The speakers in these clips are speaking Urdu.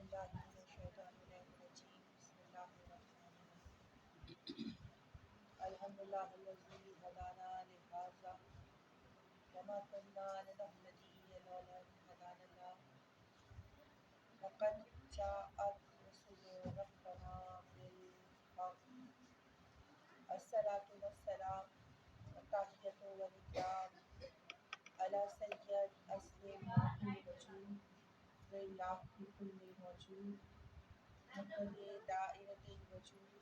بالله من الشيطان الرجيم بسم الله الرحمن الرحيم الحمد لله الذي هدانا لهذا وما كنا لنهتدي لولا أن هدانا الله لقد جاءت رسل ربنا بالحق الصلاة والسلام والتحية والإكرام على سيد أسلم الوجود لله بكل موجود مقتدي دائرة الوجود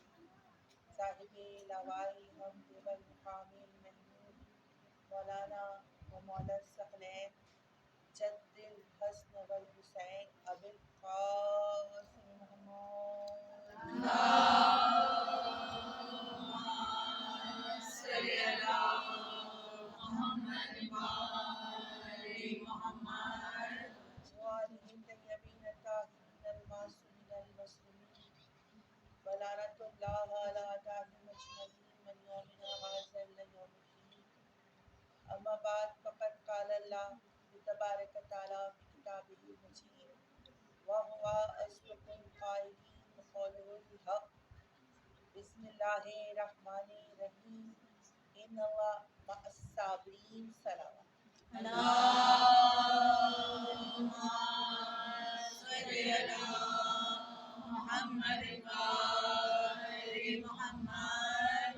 صاحب لوائی حمد والمقام المحمود مولانا و مولا الثقلین جد الحسن والحسین ابی القاسم محمد صلی اللہ محمد محمد وآلہ الطیبین الطاہرین المعصومین المسلمین ولعنت اللہ علی اعدائهم اجمعین من یومنا هذا الی یوم الدین اما بعد فقد قال اللہ تبارک وتعالی فی کتابہ المجید وهو اصدق القائلین وقوله الحق بسم اللہ الرحمن الرحیم ان اللہ مع الصابرین صلوات اللهم صل على محمد وآل محمد.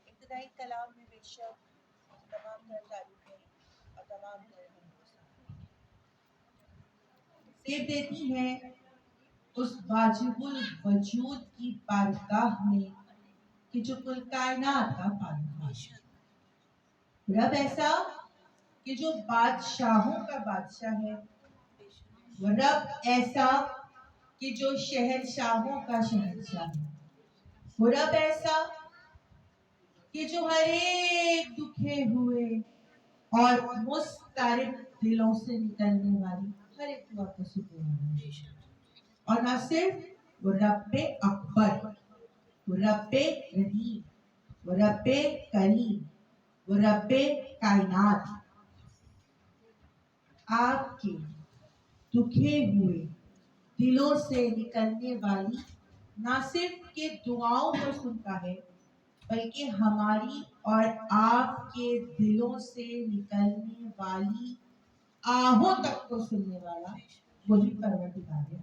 ابتدائی کلام میں بے شک تمام تر تعریفیں اور تمام تر سیب دیتی ہے اس واجب الوجود کی بارگاہ میں کہ جو کل کائنات کا پالنہار، رب ایسا کہ جو بادشاہوں کا بادشاہ ہے، وہ رب ایسا کہ جو شہنشاہوں کا شہنشاہ ہے، وہ رب ایسا کہ جو ہر ایک دکھے ہوئے اور مضطرب دلوں سے نکلنے والی ہر ایک دعا کا سکون ہے۔ اور نہ صرف وہ رب اکبر، وہ رب رحیم، وہ رب کریم، وہ رب کائنات، آپ کے دکھے ہوئے دلوں سے نکلنے والی نہ صرف کہ دعاؤں کو سنتا ہے بلکہ ہماری اور آپ کے دلوں سے نکلنے والی آہوں تک کو سننے والا وہی پروردگار ہے۔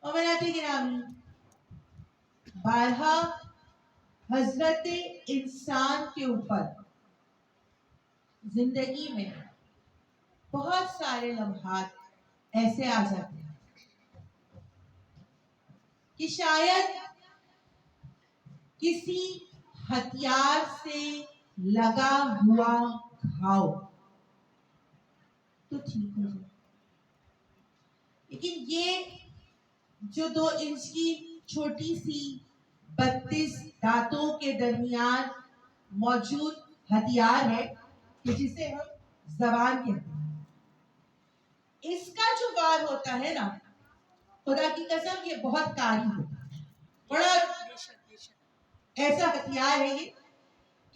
مومنات گرامی، بارہا حضرت انسان کے اوپر زندگی میں بہت سارے لمحات ایسے آ جاتے ہیں کہ شاید کسی ہتھیار سے لگا ہوا گھاؤ تو ٹھیک ہو جائے، لیکن یہ جو 2 انچ کی چھوٹی سی 32 دانتوں کے درمیان موجود ہتھیار ہے کہ جسے ہم زبان کہتے ہیں، اس کا جو وار ہوتا ہے نا، خدا کی قسم یہ بہت کاری ہوتا ہے، بڑا ایسا ہتھیار ہے یہ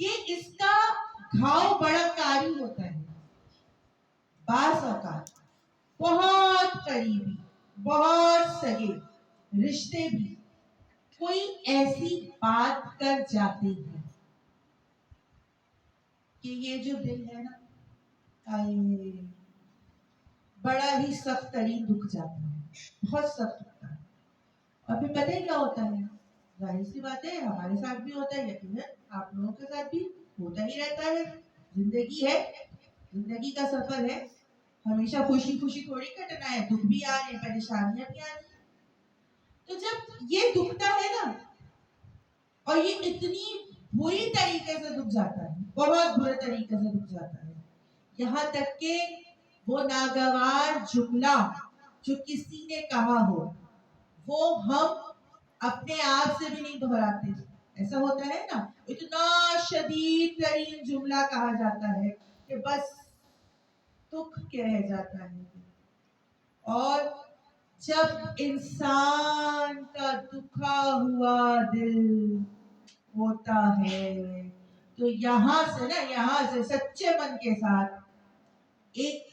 کہ اس کا گھاؤ بڑا کاری ہوتا ہے۔ بعض اوقات بہت قریبی، بہت سگے رشتے بھی کوئی ایسی بات کر جاتے ہیں کہ یہ جو دل ہے نا، بڑا ہی سخت ترین دکھ جاتا ہے، بہت سخت ہوتا ہے۔ اور پھر پتہ ہی کیا ہوتا ہے، ظاہر سی بات ہے ہمارے ساتھ بھی ہوتا ہے، یقیناً آپ لوگوں کے ساتھ بھی ہوتا ہی رہتا ہے۔ زندگی ہے، زندگی کا سفر ہے، ہمیشہ خوشی خوشی تھوڑی کٹنا ہے، دکھ بھی آ رہے ہیں، پریشانیاں بھی آ رہی ہیں۔ تو جب یہ دکھتا ہے نا، اور یہ اتنی بری طریقے سے دکھ جاتا ہے، بہت برے طریقے سے دکھ جاتا ہے، یہاں تک کہ وہ ناگوار جملہ جو کسی نے کہا ہو وہ ہم اپنے آپ سے بھی نہیں دہراتے، ایسا ہوتا ہے نا، اتنا شدید ترین جملہ کہا جاتا ہے کہ بس دکھ کے رہ جاتا ہے۔ اور جب انسان کا دکھا ہوا دل ہوتا ہے تو یہاں سے سچے من کے ساتھ ایک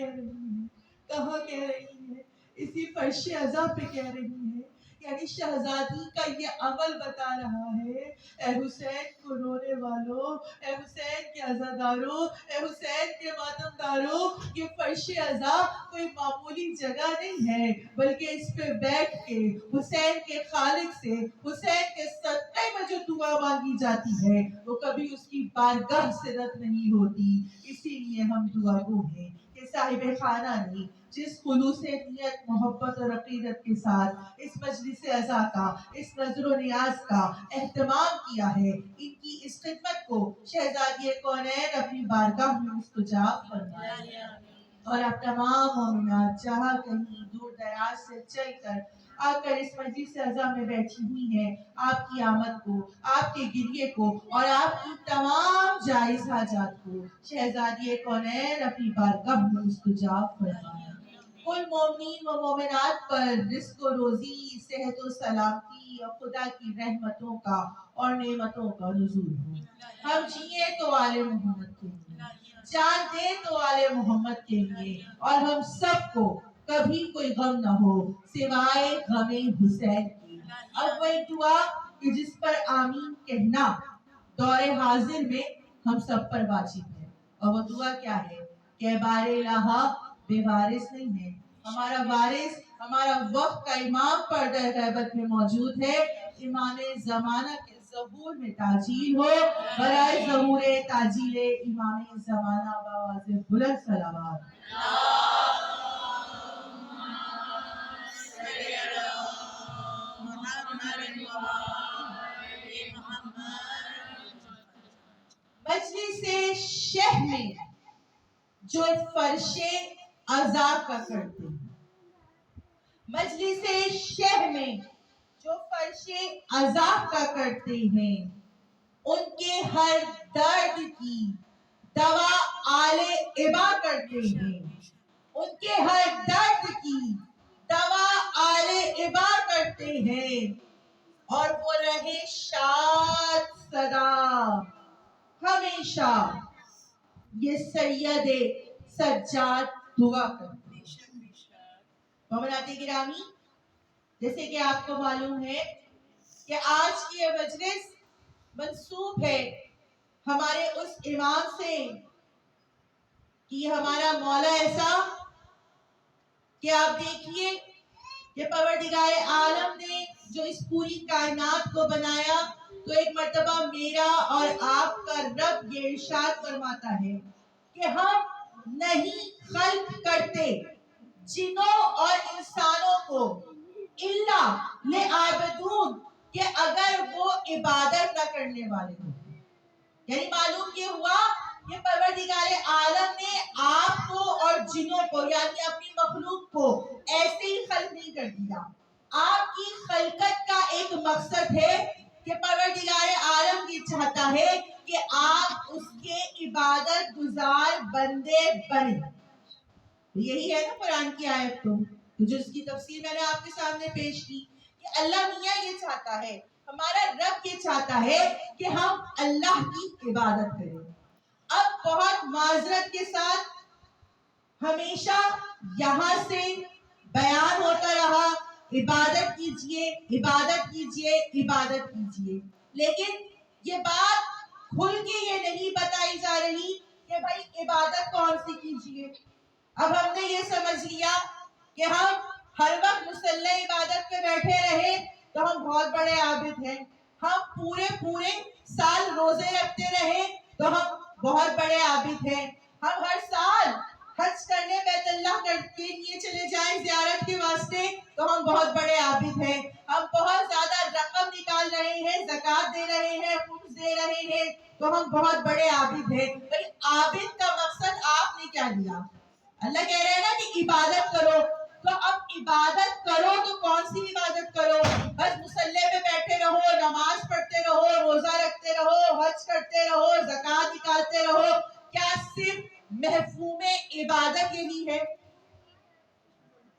کہہ رہی ہے, کہاں کہہ رہی ہے, اسی فرش ازا پہ کہہ رہی ہے. یعنی شہزادی کا یہ عمل بتا رہا ہے, اے حسین کو رونے والوں, اے حسین کے عزاداروں, اے حسین کے ماتمداروں, یہ فرش ازا کوئی معمولی جگہ نہیں ہے, بلکہ اس پہ بیٹھ کے حسین کے خالق سے, حسین کے صدقے میں جو دعا مانگی جاتی ہے وہ کبھی اس کی بارگاہ سے رد نہیں ہوتی. اسی لیے ہم دعا گو ہیں کہ صاحب خانہ نے جس خلوص نیت, محبت اور عقیدت کے ساتھ اس مجلس ازا کا, اس نظر و نیاز کا اہتمام کیا ہے, ان کی اس خدمت کو شہزادی کونین اپنی بارگاہ میں مستجاب فرمائے. اور اب تمام مومنات جہاں کہیں دور دراز سے چل کر آ کر اس مجلس ازا میں بیٹھی ہوئی ہیں, آپ کی آمد کو, آپ کے گریے کو اور آپ کی تمام جائز حاجات کو شہزادی کونین اپنی بارگاہ میں مستجاب فرمائے. کل مومنین و مومنات پر رزق و روزی, صحت و سلامتی اور خدا کی رحمتوں کا اور نعمتوں کا نزول ہو. ہم جیے تو آل محمد کے لیے, جان دے تو آل محمد کے لیے, اور ہم سب کو کبھی کوئی غم نہ ہو سوائے غم حسین کی. اب وہی دعا کہ جس پر آمین کہنا دور حاضر میں ہم سب پر واجب ہے, اور وہ دعا کیا ہے کہ بار الہا بے وارث نہیں ہے, ہمارا وارث, ہمارا وقت کا امام پردہ غیبت میں موجود ہے. امام زمانہ کے ظہور میں تاجیل ہو, برائے ظہور تاجیل امام زمانہ بآواز بلند صلوات. مجلس شہ میں جو فرش ازا کا کرتے ہیں, مجلس شہ میں جو فرش ازا کا کرتے ہیں, ان کے ہر درد کی دوا آل ابا کرتے ہیں, ان کے ہر درد کی دوا آل ابا کرتے ہیں, اور وہ رہے شاد صدا ہمیشہ, یہ سید سجاد دعا کرتے ہیں. مومنات گرامی, جیسے کہ آپ کو معلوم ہے کہ آج کی یہ مجلس منسوب ہے ہمارے اس امام سے کہ ہمارا مولا ایسا کہ آپ دیکھیے کہ پروردگار عالم نے جو اس پوری کائنات کو بنایا, تو ایک مرتبہ میرا اور آپ کا رب یہ ارشاد فرماتا ہے کہ ہم نہیں خلق کرتے جنوں اور انسانوں کو الا لعابدون, کہ اگر وہ عبادت نہ کرنے والے ہوں. یعنی معلوم یہ ہوا کہ پروردگار عالم نے آپ کو اور جنوں کو یعنی اپنی مخلوق کو ایسے ہی خلق نہیں کر دیا. آپ کی خلقت کا ایک مقصد ہے کہ پروردگار عالم یہ چاہتا ہے کہ آپ اس کے عبادت گزار بندے بنے. یہی ہے نا قرآن کی آیت, تو جس کی تفسیر میں نے آپ کے سامنے پیش کی کہ اللہ میاں یہ چاہتا ہے, ہمارا رب یہ چاہتا ہے کہ ہم اللہ کی عبادت کریں. اب بہت معذرت کے ساتھ ہمیشہ یہاں سے بیان ہوتا رہا عبادت کیجئے, عبادت کیجئے, عبادت کیجئے, لیکن یہ بات کھل کے یہ نہیں بتائی جا رہی کہ بھائی عبادت کون سی کیجئے. اب ہم نے یہ سمجھ لیا کہ ہم ہر وقت مصلی عبادت پہ بیٹھے رہے تو ہم بہت بڑے عابد ہیں, ہم پورے سال روزے رکھتے رہے تو ہم بہت بڑے عابد ہیں, ہم ہر سال حج کرنے بیت اللہ کے لیے چلے جائیں زیارت کے واسطے تو ہم بہت بڑے عابد ہیں, ہم بہت زیادہ رقم نکال رہے ہیں, زکوٰۃ دے رہے ہیں, خمس دے رہے ہیں تو ہم بہت بڑے عابد ہیں. عابد کا مقصد آپ نے کیا لیا؟ اللہ کہہ رہے ہیں نا کہ عبادت کرو, تو اب عبادت کرو تو کون سی عبادت کرو؟ بس مصلی پہ بیٹھے رہو, نماز پڑھتے رہو, روزہ رکھتے رہو, حج کرتے رہو, زکوٰۃ نکالتے رہو, کیا صرف مفہوم عبادت یہی ہے؟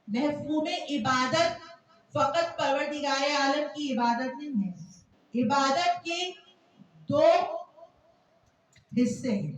مفہوم عبادت فقط پروردگار عالم کی عبادت نہیں ہے. عبادت کے دو حصے ہیں.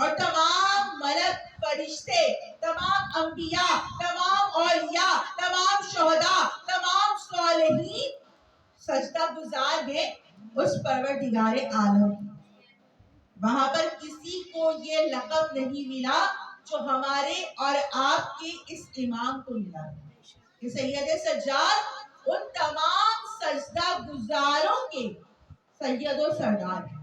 اور تمام ملک فرشتے، تمام انبیاء، تمام اولیاء، تمام شہداء، تمام صالحین سجدہ گزار ہیں اس پروردگار عالم. وہاں پر کسی کو یہ لقب نہیں ملا جو ہمارے اور آپ کے اس امام کو ملا کہ سید سجاد ان تمام سجدہ گزاروں کے سید و سردار ہیں.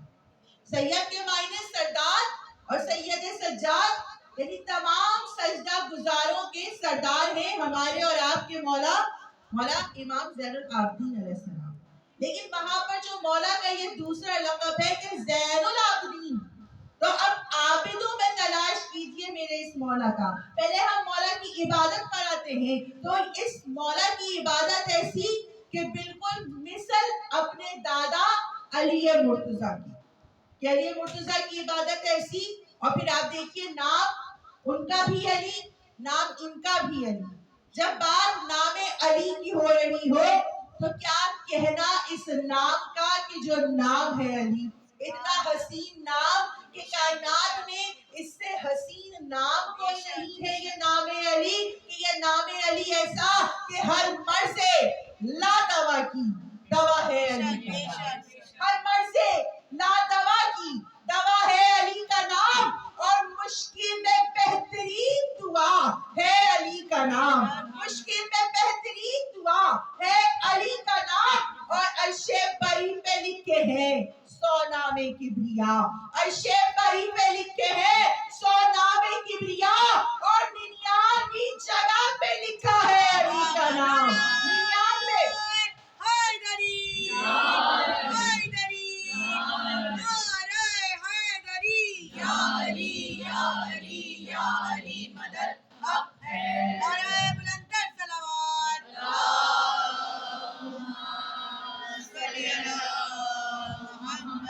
سید کے معنی سردار اور سید سجاد یعنی تمام سجدہ گزاروں کے سردار ہیں ہمارے اور آپ کے مولا امام زین العابدین علیہ السلام. لیکن وہاں پر جو مولا کا یہ دوسرا لقب ہے کہ زین العابدین، تو اب عابدوں میں تلاش کیجئے میرے اس مولا کا. پہلے ہم مولا کی عبادت پر آتے ہیں تو اس مولا کی عبادت ایسی کہ بالکل مثل اپنے دادا علی مرتضیٰ کی، کہ علی مرتضیٰ کی عبادت ایسی. اور پھر آپ دیکھیے نام ان کا بھی علی، نام ان کا بھی علی. جب بات نام علی کی ہو رہی ہو تو کیا کہنا اس نام کا کہ جو نام ہے علی، اتنا حسین نام کہ کائنات میں اس سے حسین نام کوئی نہیں ہے. یہ نام علی کہ یہ نام علی ایسا کہ ہر مرض لا دوا کی دوا ہے علی کا نام. ہر مرض لا دوا کی دوا ہے علی کا نام، اور مشکل میں بہترین دعا ہے علی کا نام. مشکل میں بہترین دعا ہے علی کا نام. اور عرش بری پہ لکھے ہیں 100 نام کبریا، عرش بری پہ لکھے ہیں 100 نام کبریا، اور 99 جگہ پہ لکھا ہے علی کا نام. 99 حیدری حیدری نعرہ حیدری یا علی یا علی یا علی مدد حق ہے. نعرہ بلندر صلوات صلی اللہ محمد.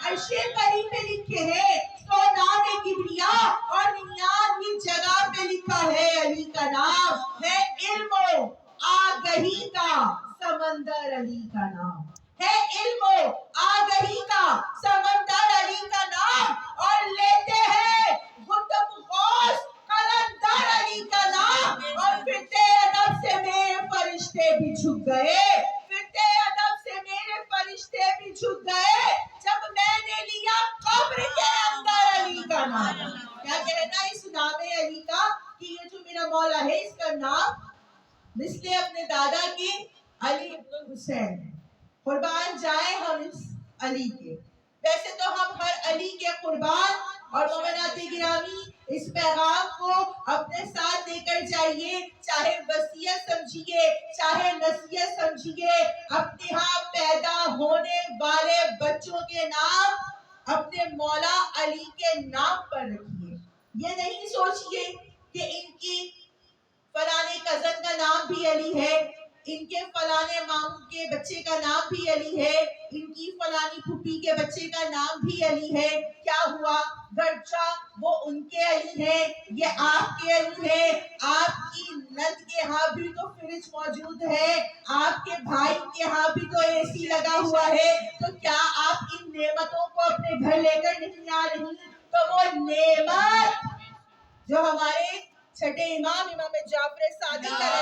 عرش بری پہ لکھے ہیں 100 نام کبریا، اور 99 جگہ پہ لکھا ہے علی کا نام. ہے علم و آگہی کا سمندر علی کا نام، ہے علم و آگہی کا سمندر علی کا نام. اور لیتے ہیں قطب غوث قلندر علی کا نام. اور فرتے ادب سے میرے فرشتے بھی جھک گئے، فرتے ادب سے میرے فرشتے بھی جھک گئے جب میں نے لیا قبر کے اندر علی کا نام. کیا کہنا اس نام علی کا کہ یہ جو میرا مولا ہے اس کا نام مثل اپنے دادا کے علی ابن الحسین ہے. قربان جائیں ہم اس علی کے. ویسے تو ہم ہر علی کے قربان. اور مومنات گرامی اس پیغام کو اپنے ساتھ لے کر جائیے، چاہے وصیت سمجھیے چاہے نصیحت سمجھیے. اپنے ہاں پیدا ہونے والے بچوں کے نام اپنے مولا علی کے نام پر رکھیے. یہ نہیں سوچئے کہ ان کی فلانے کزن کا نام بھی علی ہے، ان کے فلانے ماموں کے بچے کا نام بھی علی ہے، ان کی فلانی پھوپھی کے بچے کا نام بھی علی ہے. کیا ہوا؟ گرچہ وہ ان کے علی ہیں، یہ آپ کے علی ہیں. آپ کی نند کے ہاں بھی تو فریج موجود ہے، آپ کے بھائی کے ہاں بھی تو اے سی لگا ہوا ہے. تو کیا آپ ان نعمتوں کو اپنے گھر لے کر نہیں آ رہی؟ تو وہ نعمت جو ہمارے چھٹے امام جعفر صادق علیہ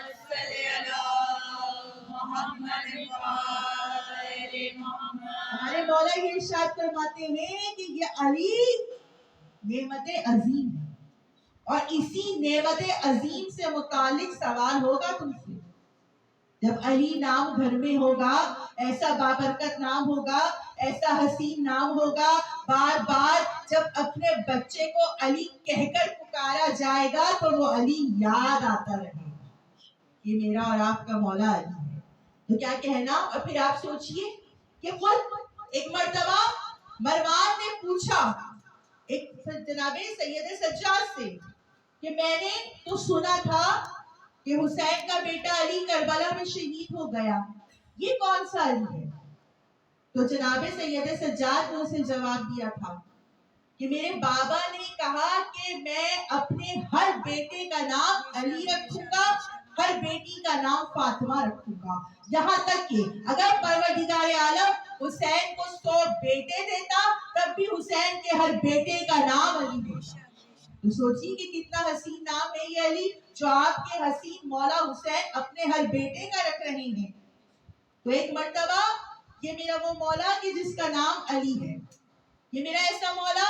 السلام ہمارے مولا یہ ارشاد فرماتے ہیں کہ یہ علی نعمت عظیم ہے، اور اسی نعمت عظیم سے متعلق سوال ہوگا تم سے. جب علی نام گھر میں ہوگا، ایسا بابرکت نام ہوگا، ایسا حسین نام ہوگا، بار بار جب اپنے بچے کو علی کہہ کر پکارا جائے گا تو وہ علی یاد آتا رہے گا. یہ میرا اور آپ کا مولا علی ہے. تو کیا کہنا. اور پھر آپ سوچئے کہ خود ایک مرتبہ مروان نے پوچھا ایک جناب سید سجاد سے کہ میں نے تو سنا تھا کہ حسین کا بیٹا علی کربلا میں شہید ہو گیا، یہ کون سا علی ہے؟ تو جناب سید سجاد نے اسے جواب دیا تھا کہ میرے بابا نے کہا کہ میں اپنے ہر بیٹے کا نام علی رکھوں گا، ہر بیٹی کا نام فاطمہ رکھوں گا. یہاں تک کہ اگر پروردگار عالم حسین کو 100 بیٹے دیتا تب بھی حسین کے ہر بیٹے کا نام علی ہوتا. تو سوچیے کہ کتنا حسین نام ہے یہ علی جو آپ کے حسین مولا حسین اپنے ہر بیٹے کا رکھ رہے ہیں. تو ایک مرتبہ یہ میرا وہ مولا کہ جس کا نام علی ہے، یہ میرا ایسا مولا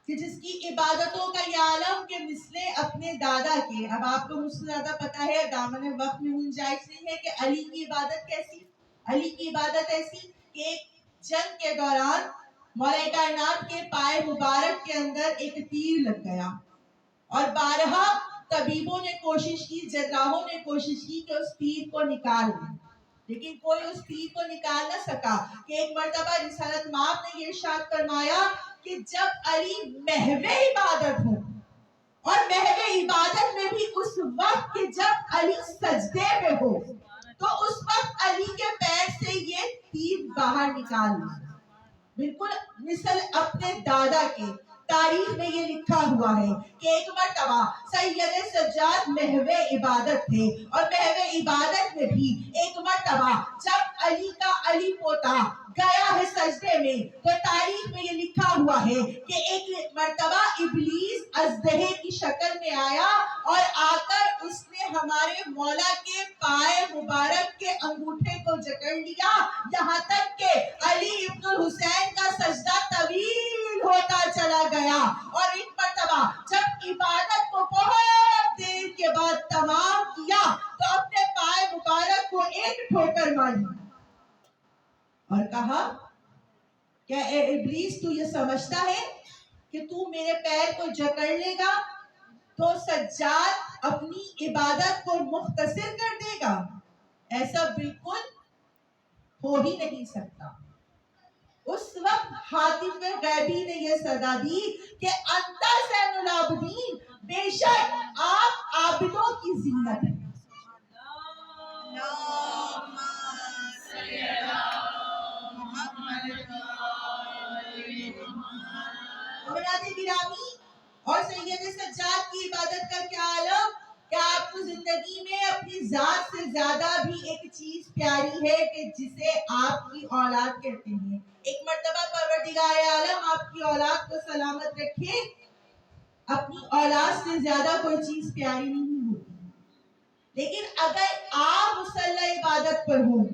کہ جس کی عبادتوں کا یہ عالم کے مثلے اپنے دادا کے. اب آپ کو مجھ سے زیادہ پتا ہے، دامن وقت میں گنجائش نہیں ہے کہ علی کی عبادت کیسی. علی کی عبادت ایسی کہ ایک جنگ کے دوران مولا کائنات کے پائے مبارک کے اندر ایک تیر لگ گیا اور 12 طبیبوں نے کوشش کی، جراحوں نے کوشش کی کہ اس تیر کو نکال دیں، لیکن کوئی اس تیر کو نکال نہ سکا. کہ ایک مرتبہ رسالت مآب نے یہ ارشاد فرمایا کہ جب علی محو عبادت ہو، اور محو عبادت میں بھی اس وقت کہ جب علی سجدے میں ہو، تو اس وقت علی کے پیر سے یہ تیر باہر نکال لی. بالکل مثل اپنے دادا کے. تاریخ میں یہ لکھا ہوا ہے کہ ایک مرتبہ سید سجاد محو عبادت تھے، اور محو عبادت میں بھی ایک مرتبہ جب علی کا علی پوتا گیا ہے سجدے میں، تو تاریخ میں یہ لکھا ہوا ہے کہ ایک مرتبہ ابلیس اژدہے کی شکل میں آیا اور آ کر اس نے ہمارے مولا کے پائے مبارک کے انگوٹھے کو جکڑ لیا، یہاں تک کہ علی ابن الحسین کا سجدہ طویل ہوتا چلا گیا. اور ایک مرتبہ جب عبادت کو بہت دیر کے بعد تمام کیا تو اپنے پائے مبارک کو ایک ٹھوکر ماری اور کہا کیا اے ابلیس تو یہ سمجھتا ہے کہ تو میرے پیر کو جکڑ لے گا تو سجاد اپنی عبادت کو مختصر کر دے گا؟ ایسا بالکل ہو ہی نہیں سکتا. اس وقت حاتم غیبی نے یہ صدا دی کہ انت زین العابدین، بے شک آپ عابدوں کی زینت ہیں. حضرات گرامی، اور سید سجاد کی عبادت کا کیا عالم. کیا آپ کو زندگی میں اپنی ذات سے زیادہ بھی ایک چیز پیاری ہے کہ جسے آپ کی اولاد کہتے ہیں؟ ایک مرتبہ پروردگار عالم آپ کی اولاد کو سلامت رکھے، اپنی اولاد سے زیادہ کوئی چیز پیاری نہیں ہوتی. لیکن اگر آپ مصلی عبادت پر ہوں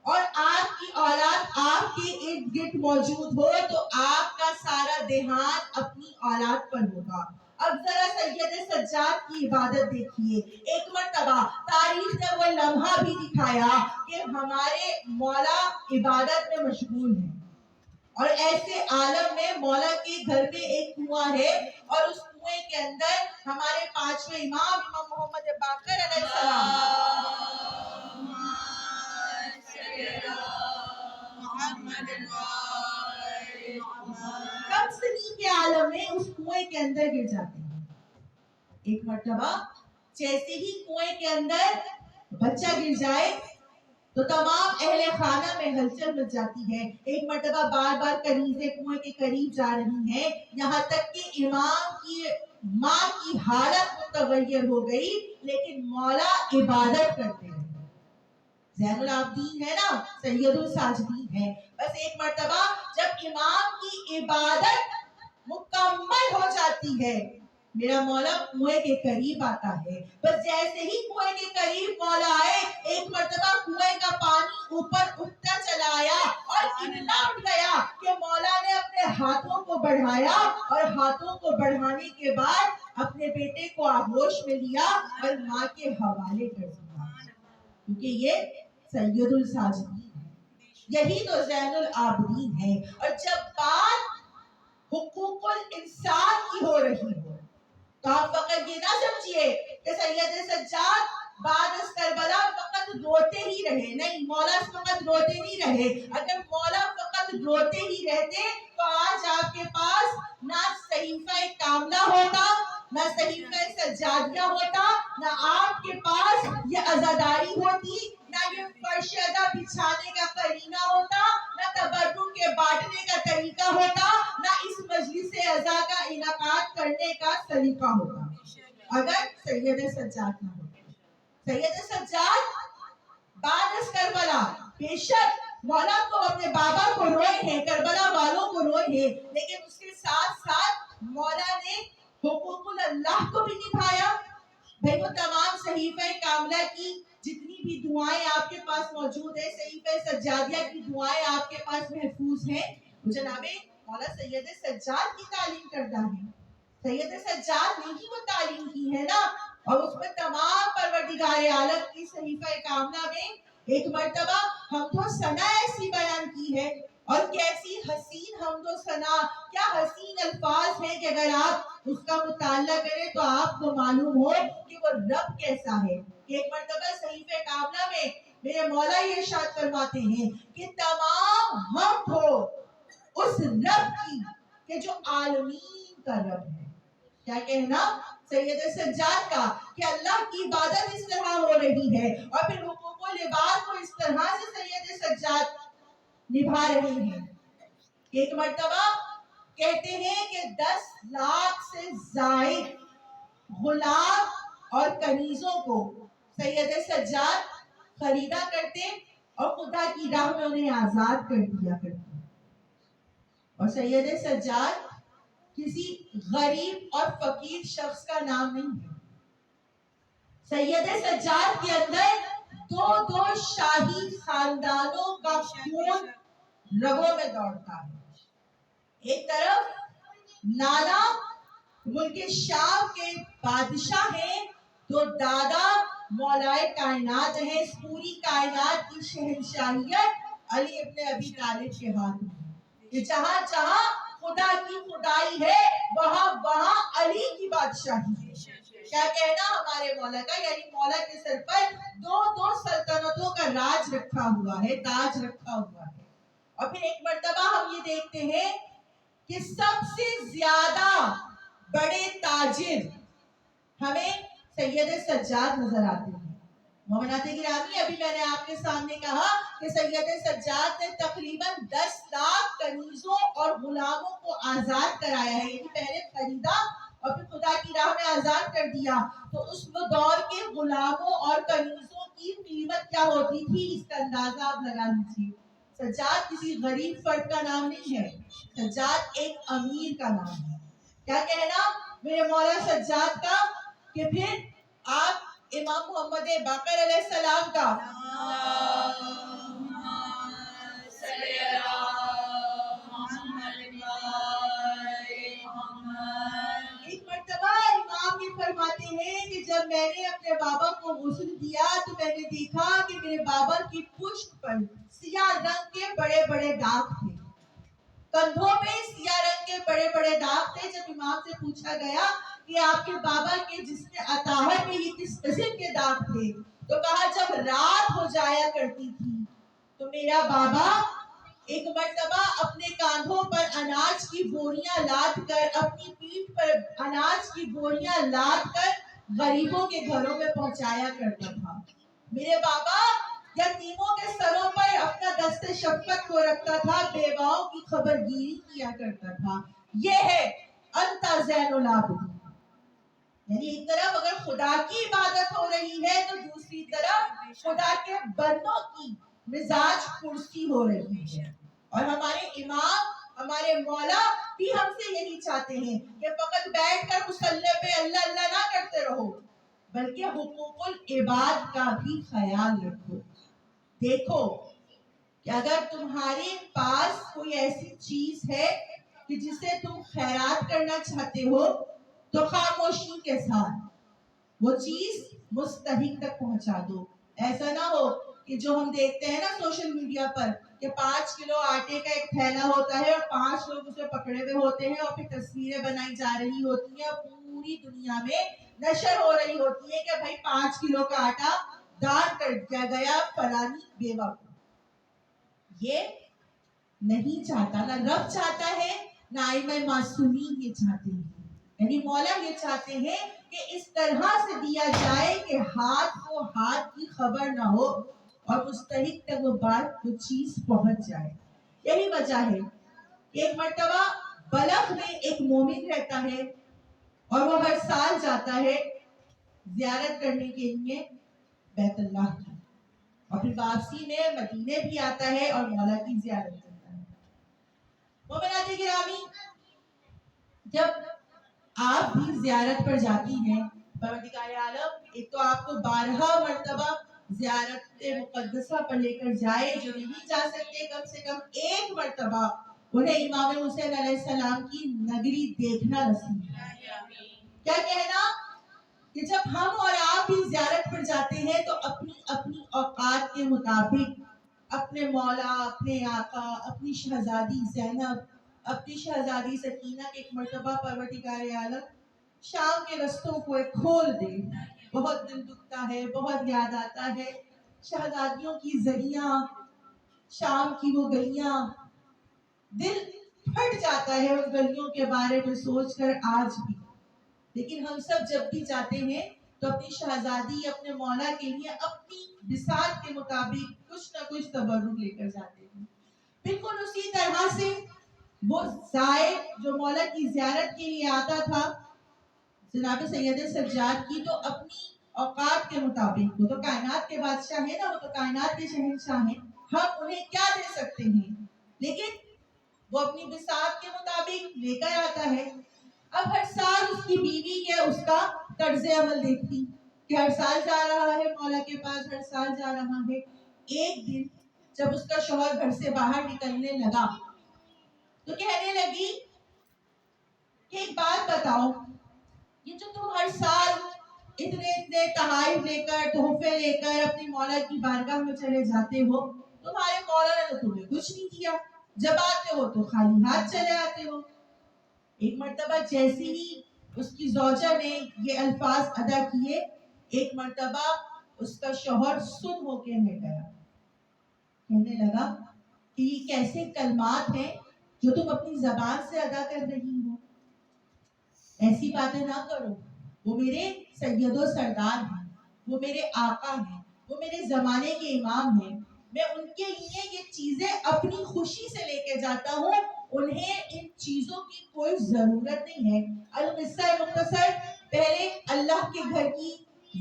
اور آپ کی اولاد آپ کے ارد گرد موجود ہو تو آپ کا سارا دھیان اپنی اولاد پر ہوگا. اب ذرا سید سجاد کی عبادت دیکھیے. ایک مرتبہ تاریخ نے وہ لمحہ بھی دکھایا کہ ہمارے مولا عبادت میں مشغول ہیں، اور ایسے عالم میں مولا کے گھر میں ایک کنواں ہے، اور اس کنویں کے اندر ہمارے 5ویں امام محمد باقر علیہ السلام کم سنی کے عالم میں اس کنویں کے اندر گر جاتے ہیں. ایک مرتبہ جیسے ہی کنویں کے اندر بچہ گر جائے تو تمام اہل خانہ میں ہلچل مچ جاتی ہے. ایک مرتبہ بار بار کنیزیں کنویں کے قریب جا رہی ہیں، یہاں تک کہ امام کی ماں کی حالت متغیر ہو گئی، لیکن مولا عبادت کرتے ہیں. زین العابدین ہے نا، سید الساجدین ہے. بس ایک مرتبہ جب امام کی عبادت مکمل ہو جاتی ہے، میرا مولا کنویں کے قریب آتا ہے. بس جیسے ہی کنویں کے قریب مولا آئے، ایک مرتبہ کنویں کا پانی اوپر اٹھتا چلا آیا اور اتنا اٹھ گیا کہ مولا نے اپنے ہاتھوں کو بڑھایا، اور ہاتھوں کو بڑھانے کے بعد اپنے بیٹے کو آغوش میں لیا اور ماں کے حوالے کر دیا، کیونکہ یہ سید الساجدین ہے، یہی تو زین العابدین ہے. اور جب بات حقوق الانسان کی ہو رہی ہو تو آپ فقط یہ نہ سمجھیے کہ سید سجاد بعد از کربلا فقط روتے ہی رہے. نہیں، مولا فقط روتے نہیں رہے. اگر مولا فقط روتے ہی رہتے تو آج آپ کے پاس نہ صحیفہ کاملہ ہوتا، نہ صحیفہ سجادیہ ہوتا، نہ آپ کے پاس یہ عزاداری ہوتی، نہ یہ فرش ادا بچھانے کا قرینہ ہوتا، نہ تبرک کے بانٹنے کا طریقہ ہوتا، نہ اس مجلس عزا کا انعقاد کرنے کا سلیقہ ہوتا، اگر سید سجاد نہ ہوتے. سید سجاد بعد از کربلا بے شک مولا کو اپنے بابا کو روئے ہیں، کربلا والوں کو روئے ہیں، لیکن اس کے ساتھ ساتھ مولا نے حقوق اللہ کو بھی نبھایا. بھائی وہ تمام صحیفہ کاملہ کی جتنی بھی دعائیں آپ کے پاس موجود ہیں، صحیفہ سجادیہ کی دعائیں آپ کے پاس محفوظ ہیں، وہ جناب مولا سید سجاد کی تعلیم کردہ ہے. سید سجاد نے ہی وہ تعلیم کی ہے نا. اور اس میں تمام پروردگار عالم کی صحیفہ کاملہ میں ایک مرتبہ حمد و ثنا ایسی بیان کی ہے، اور کیسی حسین حمد و ثنا، کیا حسین الفاظ ہیں کہ اگر آپ اس کا مطالعہ کریں تو آپ کو معلوم ہو کہ وہ رب کیسا ہے. ایک مرتبہ صحیفہ کاملہ میں میرے مولا یہ ارشاد فرماتے ہیں کہ تمام حمد ہو اس رب کی کہ جو عالمین کا رب ہے. کیا کہنا سید سجاد کا کہ اللہ کی عبادت اس طرح ہو رہی ہے، اور پھر حقوق و لباس کو اس طرح سے سید سجاد نبھا رہے ہیں. ایک مرتبہ کہتے ہیں کہ 10 لاکھ سے زائد غلام اور کنیزوں کو سید سجاد خریدا کرتے اور خدا کی راہ میں انہیں آزاد کر دیا کرتے. اور سید سجاد کسی غریب اور فقیر شخص کا نام نہیں ہے. سید سجاد کے اندر دو شاہی خاندانوں کا خون رگوں میں دوڑتا ہے. ایک طرف نانا ملک شام کے بادشاہ ہیں، تو دادا مولائے کائنات ہیں. اس پوری کائنات کی شہنشاہیت علی ابن ابی طالب کے ہاتھ میں، کہ جہاں جہاں خدا کی خدائی ہے وہاں وہاں علی کی بادشاہی ہے. کیا کہنا ہمارے مولا کا، یعنی مولا کے سر پر دو سلطنتوں کا راج رکھا ہوا ہے، تاج رکھا ہوا ہے. اور پھر ایک مرتبہ ہم یہ دیکھتے ہیں کہ سب سے زیادہ بڑے تاجر ہمیں سید سجاد نظر آتے ہیں. مومنات گرامی، ابھی میں نے آپ کے سامنے کہا کہ سید سجاد نے تقریباً 10 لاکھ کنیزوں اور غلاموں کو آزاد کرایا ہے، یعنی پہلے خریدا اور پھر خدا کی راہ میں آزاد کر دیا. تو اس دور کے غلاموں اور کنیزوں کی قیمت کیا ہوتی تھی، اس کا اندازہ آپ لگا لیجیے. سجاد کسی غریب فرد کا نام نہیں ہے، سجاد ایک امیر کا نام ہے. کیا کہنا میرے مولا سجاد کا کہ پھر آپ امام محمد باقر علیہ السلام کا ایک مرتبہ امام یہ فرماتے ہیں کہ جب میں نے اپنے بابا کو غسل دیا تو میں نے دیکھا کہ میرے بابا کی پشت پر سیاہ رنگ کے بڑے بڑے داغ تھے، کندھوں پہ سیاہ رنگ کے بڑے بڑے داغ تھے. جب امام سے پوچھا گیا کہ آپ کے بابا کے جسم اطہر میں یہ کس قسم کے داغ تھے، تو کہا جب رات ہو جایا کرتی تھی تو میرا بابا ایک مرتبہ اپنے کاندھوں پر اناج کی بوریاں لاد کر، اپنی پیٹھ پر اناج کی بوریاں لاد کر غریبوں کے گھروں میں پہنچایا کرتا تھا. میرے بابا یتیموں کے سروں پر اپنا دست شفقت کو رکھتا تھا، بیواؤں کی خبرگیری کیا کرتا تھا. یہ ہے انت زین العابدین. یعنی ایک طرف اگر خدا کی عبادت ہو رہی ہے تو دوسری طرف خدا کے بندوں کی مزاج پرسی ہو رہی ہے. اور ہمارے امام، ہمارے مولا بھی ہم سے یہی چاہتے ہیں کہ فقط بیٹھ کر مصلی پہ اللہ اللہ نہ کرتے رہو، بلکہ حقوق العباد کا بھی خیال رکھو. دیکھو کہ اگر تمہارے پاس کوئی ایسی چیز ہے کہ جسے تم خیرات کرنا چاہتے ہو تو خاموشی کے ساتھ وہ چیز مستحق تک پہنچا دو. ایسا نہ ہو کہ جو ہم دیکھتے ہیں نا سوشل میڈیا پر کہ 5 کلو آٹے کا ایک تھیلا ہوتا ہے اور 5 لوگ اسے پکڑے ہوئے ہوتے ہیں اور پھر تصویریں بنائی جا رہی ہوتی ہیں اور پوری دنیا میں نشر ہو رہی ہوتی ہے کہ بھائی 5 کلو کا آٹا دان کر دیا گیا فلانی بیوہ کو. یہ نہیں چاہتا، نہ رب چاہتا ہے نہ ائمہ معصومین یہ چاہتے ہیں. یعنی مولا یہ چاہتے ہیں کہ اس طرح سے دیا جائے کہ ہاتھ کو ہاتھ کی خبر نہ ہو اور مستحق تک وہ بات، وہ چیز پہنچ جائے. یہی وجہ ہے کہ ایک مرتبہ بلخ میں ایک مومن رہتا ہے اور وہ ہر سال جاتا ہے زیارت کرنے کے لیے. بیت اللہ کی، اور پھر واپسی میں مدینے بھی آتا ہے اور مولا کی زیارت کرتا ہے۔ مومنات گرامی، جب آپ بھی زیارت پر جاتی ہیں پروردگار عالم ایک تو آپ کو 12 مرتبہ زیارت مقدسہ پر لے کر جائے، جو نہیں جا سکتے کم سے کم ایک مرتبہ انہیں امام حسین علیہ السلام کی نگری دیکھنا نصیب ہے۔ کیا کہنا کہ جب ہم اور آپ بھی زیارت پر جاتے ہیں تو اپنی اپنی اوقات کے مطابق اپنے مولا، اپنے آقا، اپنی شہزادی زینب، اپنی شہزادی سکینہ کے ایک مرتبہ پروردگار عالم شام کے رستوں کو ایک کھول دے۔ بہت دل دکھتا ہے، بہت یاد آتا ہے شہزادیوں کی زریاں، شام کی وہ گلیاں، دل پھٹ جاتا ہے ان گلیوں کے بارے میں سوچ کر آج بھی۔ لیکن ہم سب جب بھی جاتے ہیں تو اپنی شہزادی، اپنے مولا کے لیے اپنی بساط کے مطابق کچھ نہ کچھ تبرک لے کر جاتے ہیں۔ بالکل اسی طرح سے وہ زائر جو مولا کی زیارت کے لیے آتا تھا جناب سید سجاد کی، تو اپنی اوقات کے مطابق، وہ تو کائنات کے بادشاہ ہیں نا، وہ تو کائنات کے شہنشاہ ہیں، ہم انہیں کیا دے سکتے ہیں، لیکن وہ اپنی بساط کے مطابق لے کر آتا ہے۔ اب ہر سال اس کی بیوی کے اس کا طرز عمل دیکھتی کہ ہر سال جا رہا ہے مولا کے پاس، ہر سال جا رہا ہے۔ ایک دن جب اس کا شوہر گھر سے باہر نکلنے لگا تو کہنے لگی کہ ایک بات بتاؤ، یہ جو تم ہر سال اتنے اتنے تحائف لے کر، تحفے لے کر اپنی مولا کی بارگاہ میں چلے جاتے ہو، تمہارے مولا نے تو تمہیں کچھ نہیں کیا، جب آتے ہو تو خالی ہاتھ چلے آتے ہو۔ ایک مرتبہ جیسے ہی اس کی زوجہ نے یہ الفاظ ادا کیے، ایک مرتبہ اس کا شوہر سن ہو کے رہ گیا، کہنے لگا کہ یہ کیسے کلمات ہیں جو تم اپنی زبان سے ادا کر رہی ہو، ایسی باتیں نہ کرو، وہ میرے سید و سردار ہیں، وہ میرے آقا ہیں، وہ میرے زمانے کے امام ہیں، میں ان کے لیے یہ چیزیں اپنی خوشی سے لے کے جاتا ہوں، انہیں ان چیزوں کی کوئی ضرورت نہیں ہے۔ القصہ مختصر، پہلے اللہ کے گھر کی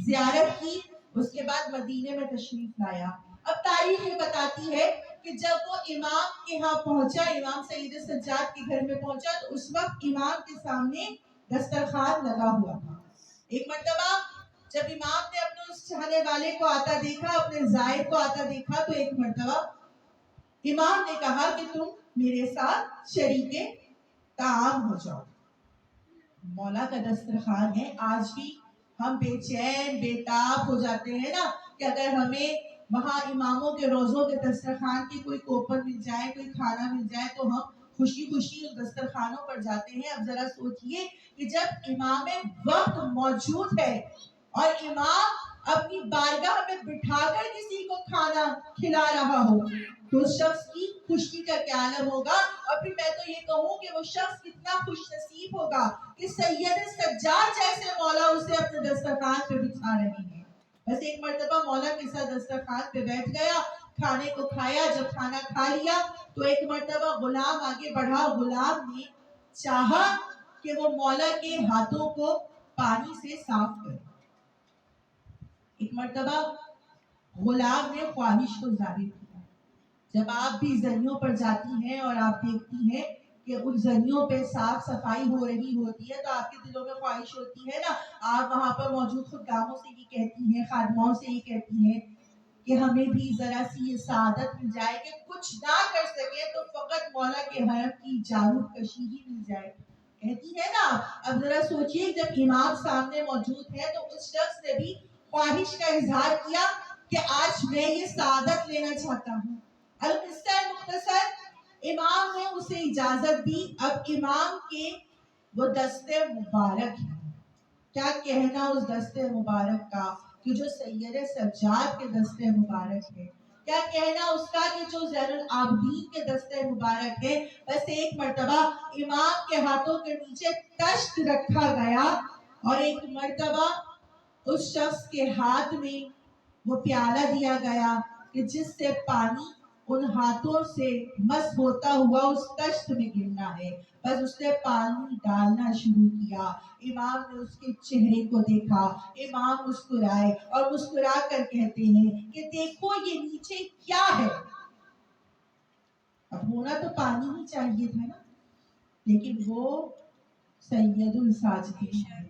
زیارت کی، اس کے بعد مدینے میں تشریف لایا۔ اب تاریخ یہ بتاتی ہے کہ جب وہ امام کے ہاں پہنچا، امام سید سجاد کے گھر میں پہنچا، تو اس وقت امام کے سامنے دسترخوان لگا ہوا تھا۔ ایک مرتبہ جب امام نے اپنے اس چاہنے والے کو آتا دیکھا، اپنے زائر کو آتا دیکھا، تو ایک مرتبہ امام نے کہا کہ تم میرے ساتھ شریک طعام ہو جاؤ۔ مولا کا دسترخوان ہے، آج بھی ہم بے چین بے تاب ہو جاتے ہیں نا کہ اگر ہمیں وہاں اماموں کے روزوں کے دسترخوان کی کوئی کوپن مل جائے، کوئی کھانا مل جائے، تو ہم خوشی خوشی اس دسترخوانوں پر جاتے ہیں۔ اب ذرا سوچئے کہ جب امام وقت موجود ہے اور امام اپنی بارگاہ میں بٹھا کر کسی کو کھانا کھلا رہا ہو تو اس شخص کی خوشی کا کیا عالم ہوگا، اور پھر میں تو یہ کہوں کہ وہ شخص کتنا خوش نصیب ہوگا کہ سید سجاد جیسے مولا اسے اپنے دسترخوان پہ بٹھا رہے ہیں۔ بس ایک مرتبہ مولا کے ساتھ دسترخوان پہ بیٹھ گیا، کھانے کو کھایا، جب کھانا کھا لیا تو ایک مرتبہ غلام آگے بڑھا، غلام نے چاہا کہ وہ مولا کے ہاتھوں کو پانی سے صاف کرے۔ ایک مرتبہ غلام نے خواہش کو ظاہر کیا۔ جب آپ بھی زریوں پر جاتی ہیں اور آپ دیکھتی ہیں کہ ان زریوں پہ صاف صفائی ہو رہی ہوتی ہے تو آپ کے دلوں میں خواہش ہوتی ہے نا، آپ وہاں پر موجود خداموں سے یہ کہتی ہیں، خادموں سے یہ کہتی ہیں کہ ہمیں بھی ذرا سی یہ سعادت مل جائے کہ کچھ نہ کر سکے تو فقط مولا کے حرم کی جارو کشی ہی مل جائے، کہتی ہے نا۔ اب ذرا سوچئے جب امام سامنے موجود ہے تو اس شخص نے بھی خواہش کا اظہار کیا کہ آج میں یہ سعادت لینا چاہتا ہوں۔ القصہ مختصر، امام نے اسے اجازت دی۔ اب امام کے وہ دست مبارک ہے، کیا کہنا اس دست مبارک کا کہ جو سید سجاد کے دست مبارک ہے، کیا کہنا اس کا کہ جو زین العابدین کے دست مبارک ہے۔ بس ایک مرتبہ امام کے ہاتھوں کے نیچے تشت رکھا گیا اور ایک مرتبہ اس شخص کے ہاتھ میں وہ پیالہ دیا گیا کہ جس سے پانی ان ہاتھوں سے مس ہوتا ہوا اس تشت میں گرنا ہے. بس اس نے پانی ڈالنا شروع کیا. امام نے اس کے چہرے کو دیکھا. امام مسکرائے اور مسکرا کر کہتے ہیں کہ دیکھو یہ نیچے کیا ہے. اب ہونا تو پانی ہی چاہیے تھا نا، لیکن وہ سید الساجدین ہے،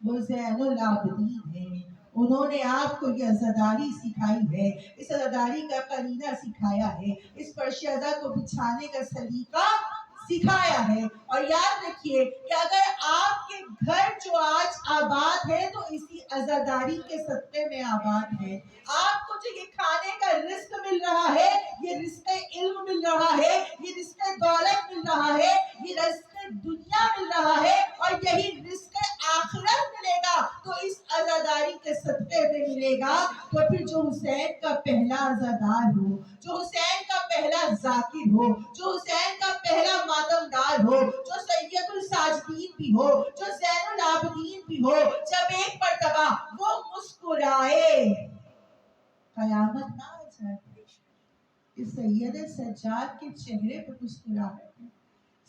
وہ زین العابدین ہے. انہوں نے آپ کو یہ عزاداری سکھائی ہے، اس عزاداری کا قرینہ سکھایا ہے، اس فرشیزہ کو بچھانے کا سلیقہ سکھایا ہے. اور یاد رکھیے کہ اگر آپ کے گھر جو آج آباد ہے تو اسی عزاداری کے صدقے میں آباد ہے. آپ کو جو یہ کھانے کا رزق مل رہا ہے، یہ رزق علم مل رہا ہے، یہ رزق دولت مل رہا ہے، یہ رزق دنیا مل رہا ہے، اور یہی رزق آخرت ملے گا تو اس عزاداری کے صدقے میں ملے گا. تو پھر جو حسین کا پہلا عزادار ہو، جو حسین کا پہلا ذاکر ہو، جو حسین کا پہلا ماتمدار ہو، جو سید الساجدین بھی ہو، جو زین العابدین بھی ہو، جب ایک مرتبہ وہ مسکرائے قیامت نہ آ جائے. اس سید سجاد کے چہرے پر مسکراہٹ.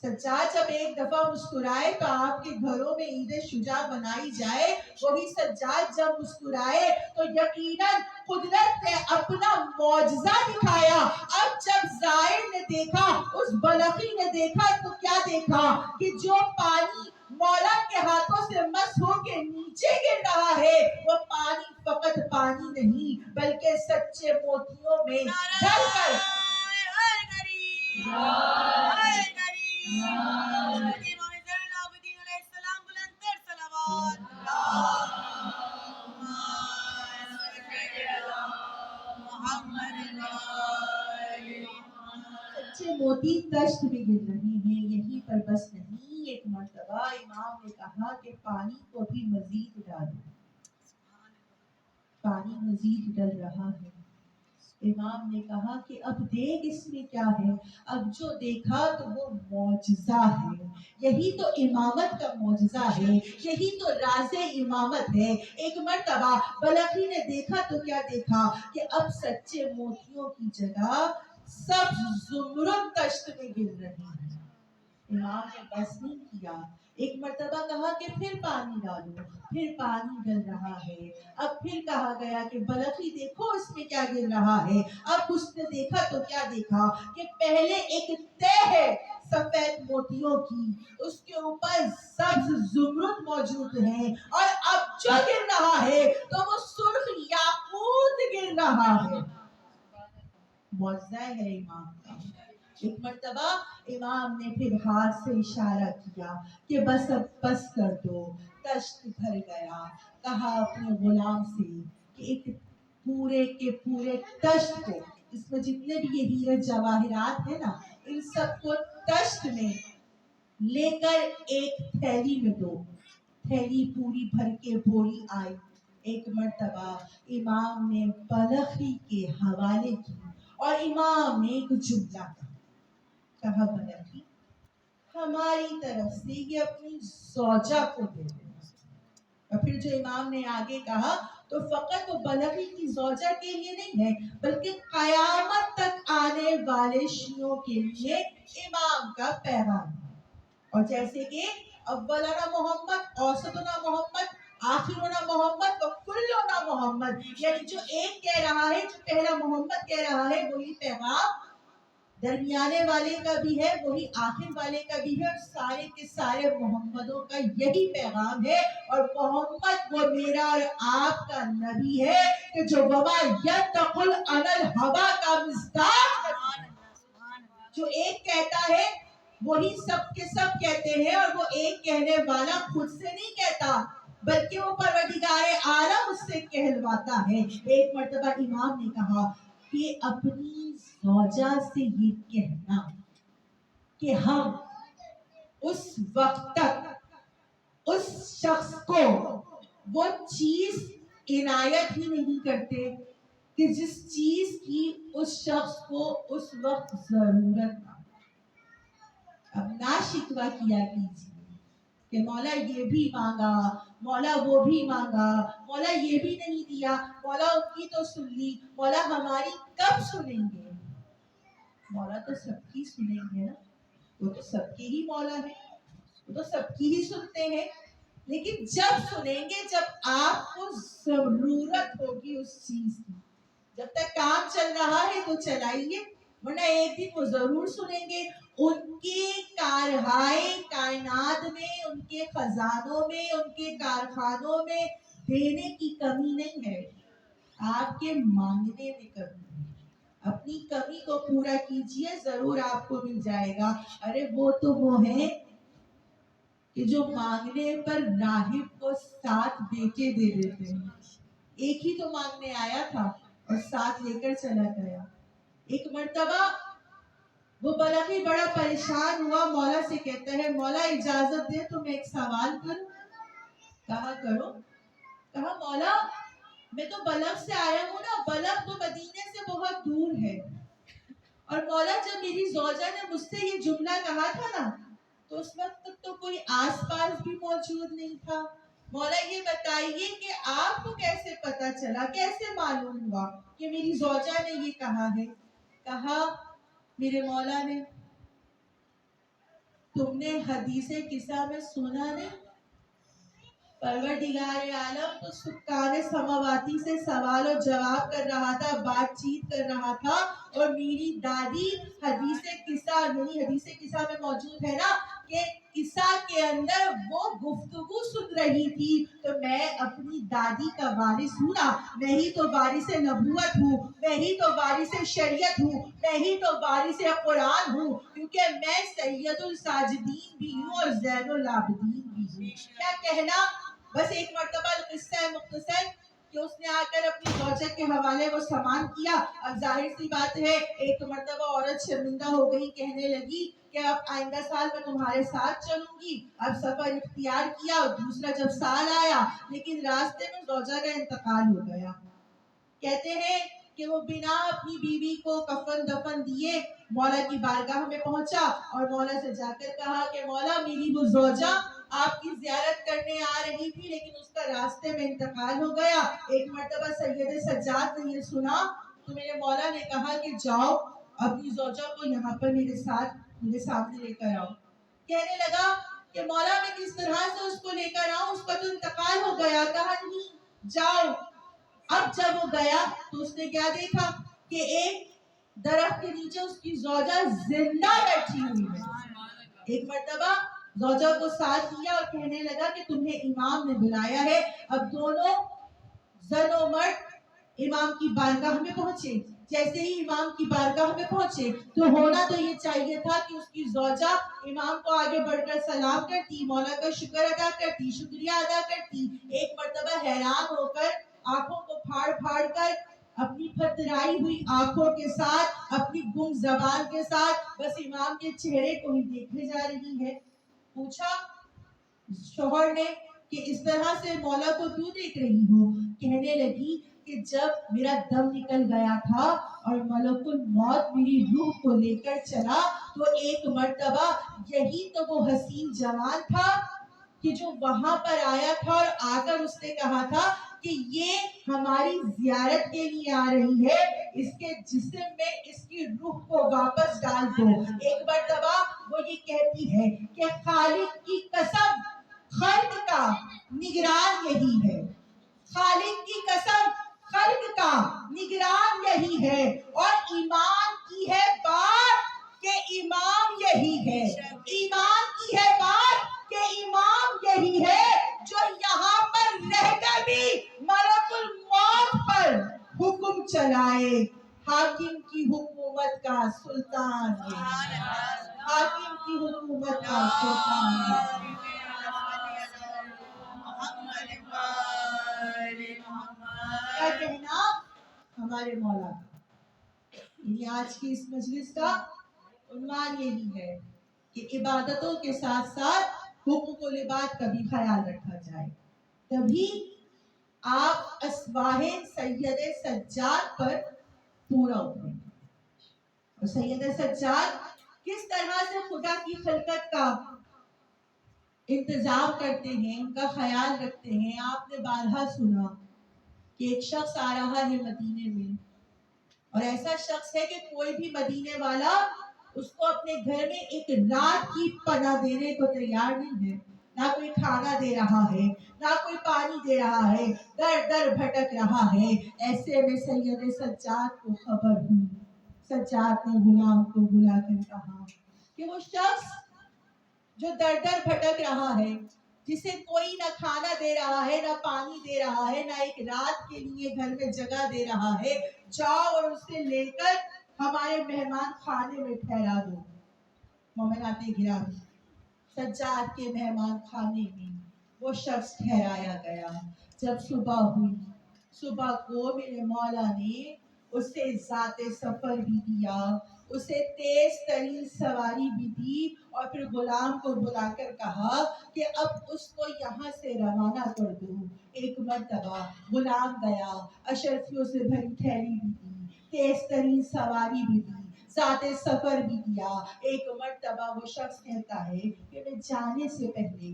سجاد جب ایک دفعہ مسکرائے تو آپ کے گھروں میں عید شجاع منائی جائے. وہی سجاد جب مسکرائے تو یقیناً قدرت نے اپنا معجزہ دکھایا. اب جب زائر نے دیکھا، اس بلخی نے دیکھا تو کیا دیکھا کہ جو پانی مولا کے ہاتھوں سے مس ہو کے نیچے گر رہا ہے، وہ پانی فقط پانی نہیں بلکہ سچے موتیوں میں ڈھل کر سچے موتی دشت میں گر رہے ہیں. یہیں پر بس نہیں، ایک مرتبہ امام نے کہا کہ پانی کو بھی مزید ڈالو. پانی مزید ڈل رہا ہے. امام نے کہا کہ اب دیکھ اس میں کیا ہے. اب جو دیکھا تو وہ معجزہ ہے. یہی تو امامت کا معجزہ ہے، یہی تو راز امامت ہے. ایک مرتبہ بلخی نے دیکھا تو کیا دیکھا کہ اب سچے موتیوں کی جگہ سبز زمرد دشت میں گر رہی ہے. امام نے بس نہیں کیا. ایک مرتبہ کہا کہ پھر پانی ڈالو. پھر پانی ڈل رہا ہے. اب پھر کہا گیا کہ بلخی دیکھو اس میں کیا گر رہا ہے. اب اس نے دیکھا تو کیا دیکھا کہ پہلے ایک تہ ہے سفید موتیوں کی، اس کے اوپر سبز زمرد موجود ہے، اور اب جو گر رہا ہے تو وہ سرخ یاقوت گر رہا ہے. معجزہ ہے امام کا. ایک مرتبہ امام نے پھر ہاتھ سے اشارہ کیا کہ بس اب بس کر دو. دشت بھر گیا. کہا اپنے غلام سے کہ ایک پورے کے پورے دشت کو، اس میں جتنے بھی یہ ہیرے جواہرات ہیں نا، ان سب کو دشت میں لے کر ایک تھیلی میں دو. تھیلی پوری بھر کے بوری آئی. ایک مرتبہ امام نے بلخی کے حوالے کی اور امام نے ایک جملہ کہا بلخی ہماری طرف سے یہ اپنی زوجہ کو دے دیں. اور پھر جو امام نے آگے کہا تو فقط وہ بلخی کی زوجہ کے لیے نہیں ہے بلکہ قیامت تک آنے والے شیعوں کے لیے امام کا پیغام ہے. اور جیسے کہ اولنا محمد، اوسطنا محمد، آخرنا محمد و کلنا محمد، یعنی جو ایک کہہ رہا ہے، جو پہلا محمد کہہ رہا ہے وہی پیغام درمیانے والے کا بھی ہے، وہی آخر والے کا بھی ہے، اور سارے کے سارے محمدوں کا یہی پیغام ہے. اور محمد وہ میرا اور آپ کا نبی ہے کہ جو وما ینطق عن الہوی کا مصداق ہے. جو ایک کہتا ہے وہی سب کے سب کہتے ہیں، اور وہ ایک کہنے والا خود سے نہیں کہتا بلکہ وہ پروردگار عالم اس سے کہلواتا ہے. ایک مرتبہ امام نے کہا کہ اپنی زوجہ سے یہ کہنا کہ ہم اس وقت تک اس شخص کو وہ چیز عنایت ہی نہیں کرتے کہ جس چیز کی اس شخص کو اس وقت ضرورت تھا. اب نہ شکوہ کیا کیجیے کہ مولا یہ بھی مانگا، مولا وہ بھی مانگا، مولا یہ بھی نہیں دیا، مولا ان کی تو سن لی، مولا ہماری کب سنیں گے. مولا تو سب کی سنیں گے نا, وہ تو سب کے ہی مولا ہے, وہ تو سب کی ہی سنتے ہیں, لیکن جب سنیں گے جب آپ کو ضرورت ہوگی اس چیز کی. جب تک کام چل رہا ہے تو چلائیے, ورنہ ایک دن وہ ضرور سنیں گے. ان کے کارہائے کائنات میں, ان کے خزانوں میں, ان کے کارخانوں میں دینے کی کمی نہیں ہے, آپ کے مانگنے میں کمی ہے. اپنی کمی کو پورا کیجئے, ضرور آپ کو مل جائے گا. ارے وہ تو وہ ہیں کہ جو مانگنے پر راہب کو 7 بیٹے دے دیتے ہیں. ایک ہی تو مانگنے آیا تھا اور 7 لے کر چلا گیا. ایک مرتبہ وہ بلخی بڑا پریشان ہوا, مولا سے کہتا ہے مولا اجازت دے تو میں ایک سوال کروں. کہا کرو. کہا مولا میں تو بلخ سے آیا ہوں نا, بلخ تو مدینے سے بہت دور ہے, اور مولا جب میری زوجہ نے مجھ سے یہ جملہ کہا تھا نا تو اس وقت تک تو کوئی آس پاس بھی موجود نہیں تھا. مولا یہ بتائیے کہ آپ کو کیسے پتا چلا, کیسے معلوم ہوا کہ میری زوجہ نے یہ کہا ہے. کہا میرے مولا نے, تم نے حدیث قصہ میں سنا نہیں, پروردگار عالم تو سکان سماواتی سے سوال و جواب کر رہا تھا, بات چیت کر رہا تھا, اور میری دادی حدیث قصہ یعنی حدیث قصہ میں موجود ہے نا کہ قصہ کے اندر وہ گفتگو سن رہی تھی. تو میں اپنی دادی کا وارث ہوں نا, میں ہی تو وارث نبوت ہوں, میں ہی تو وارث شریعت ہوں, میں ہی تو وارث قرآن ہوں, کیونکہ میں سید الساجدین بھی ہوں اور زین العابدین بھی ہوں. کیا کہنا, بس ایک مرتبہ قصہ مختصر کہ اس نے آ کر اپنی زوجہ کے حوالے وہ سامان کیا. اب ظاہر سی بات ہے ایک مرتبہ عورت شرمندہ ہو گئی, کہنے لگی کہ اب آئندہ سال میں تمہارے ساتھ چلوں گی. اب سفر اختیار کیا اور دوسرا جب سال آیا, لیکن راستے میں زوجہ کا انتقال ہو گیا. کہتے ہیں کہ وہ بنا اپنی بیوی کو کفن دفن دیے مولا کی بارگاہ میں پہنچا اور مولا سے جا کر کہا کہ مولا میری وہ زوجہ آپ کی زیارت کرنے آ رہی تھی, لیکن اس کا راستے میں انتقال ہو گیا. ایک مرتبہ سید سجاد نے یہ سنا تو میرے مولا نے کہا کہ جاؤ اپنی زوجہ کو یہاں پر میرے ساتھ میرے سامنے لے کر آؤ. کہنے لگا کہ مولا میں کس طرح سے اس کو لے کر آؤں, اس کا تو انتقال ہو گیا. کہا نہیں جاؤ. اب جب وہ گیا تو اس نے کیا دیکھا کہ ایک درخت کے نیچے اس کی زوجہ زندہ بیٹھی ہوئی ہے. ایک مرتبہ زوجہ کو ساتھ لیا اور کہنے لگا کہ تمہیں امام نے بلایا ہے. اب دونوں زن و مرد امام کی بارگاہ میں پہنچے. جیسے ہی امام کی بارگاہ میں پہنچے تو ہونا تو یہ چاہیے تھا کہ اس کی زوجہ امام کو آگے بڑھ کر سلام کرتی, مولا کا شکر ادا کرتی, شکریہ ادا کرتی. ایک مرتبہ حیران ہو کر آنکھوں کو پھاڑ پھاڑ کر اپنی پھترائی ہوئی آنکھوں کے ساتھ, اپنی گم زبان کے ساتھ بس امام کے چہرے کو ہی دیکھے جا رہی ہے. پوچھا شوہر نے کہ اس طرح سے مولا کو کیوں دیکھ رہی ہو؟ کہنے لگی کہ جب میرا دم نکل گیا تھا اور ملک الموت میری روح کو لے کر چلا تو ایک مرتبہ یہی تو وہ حسین جوان تھا کہ جو وہاں پر آیا تھا اور آ کر اس نے کہا تھا کہ یہ ہماری زیارت کے لیے آ رہی ہے, اس کے جسم میں اس کی روح کو واپس ڈال دو. ایک مرتبہ وہ یہ کہتی ہے کہ خالق کی قسم خلق کا نگران یہی ہے, خالق کی قسم خلق کا نگران یہی ہے, اور ایمان کی ہے بات کہ امام یہی ہے, ایمان کی ہے بات کہ امام یہی ہے جو یہاں پر رہ کر بھی ملک الموت پر حکم چلائے. حاکم کی حکومت کا سلطان ہے, حاکم کی حکومت کا سلطان ہے. کیا کہنا ہمارے مولا کا. یعنی آج کی اس مجلس کا عنوان یہی ہے کہ عبادتوں کے ساتھ ساتھ حقوق و لباد کا بھی خیال رکھا جائے, تبھی آپ اسباہ سید سجاد پر پورا اتریں گے. اور سید سجاد کس طرح سے خدا کی خلقت کا انتظام کرتے ہیں, ان کا خیال رکھتے ہیں. آپ نے بارہا سنا کہ ایک شخص آ رہا ہے مدینے میں, اور ایسا شخص ہے کہ کوئی بھی مدینے والا اس کو اپنے گھر میں ایک رات کی پناہ دینے کو تیار نہیں ہے. نہ کوئی کھانا دے رہا ہے، نہ کوئی پانی دے رہا ہے، در در بھٹک رہا ہے. ایسے میں سید سجاد کو خبر ہوئی. سجاد نے غلام کو بلا کر کہا کہ وہ شخص جو در در بھٹک رہا ہے، جسے کوئی نہ کھانا دے رہا ہے، نہ پانی دے رہا ہے، نہ ایک رات کے لیے گھر میں جگہ دے رہا ہے، جاؤ اور اسے لے کر ہمارے مہمان خانے میں ٹھہرا دو. مومنات گرامی، سجاد کے مہمان خانے میں وہ شخص ٹھہرایا گیا. جب صبح ہوئی، صبح کو میرے مولا نے اسے ذات سفر بھی دیا، اسے تیز ترین سواری بھی دی، اور پھر غلام کو بلا کر کہا کہ اب اس کو یہاں سے روانہ کر دو. ایک مرتبہ غلام گیا، اشرفیوں سے بھری تھیلی بھی دی، تیز ترین سواری بھی دی، ذات سفر بھی دیا. ایک مرتبہ وہ شخص کہتا ہے کہ میں جانے سے پہلے